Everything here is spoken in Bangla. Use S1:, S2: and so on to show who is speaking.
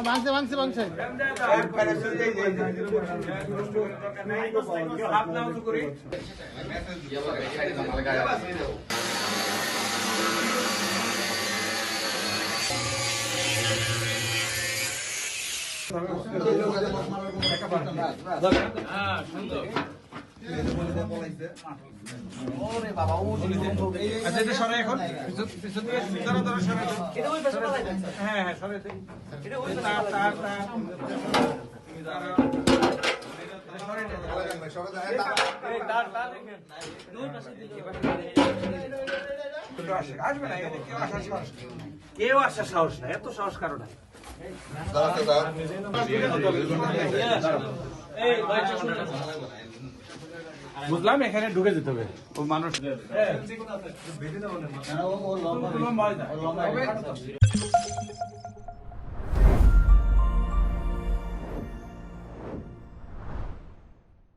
S1: ভাঙছে ভাঙছে ভাঙছে আচ্ছা এটা সরে এখন পিছন থেকে ধরো ধরো সরে হ্যাঁ হ্যাঁ সরে তার তার তার কেউ আসার সাহস নাই এত সাহস কারো নাই বুঝলাম এখানে ঢুকে যেতে হবে ও মানুষ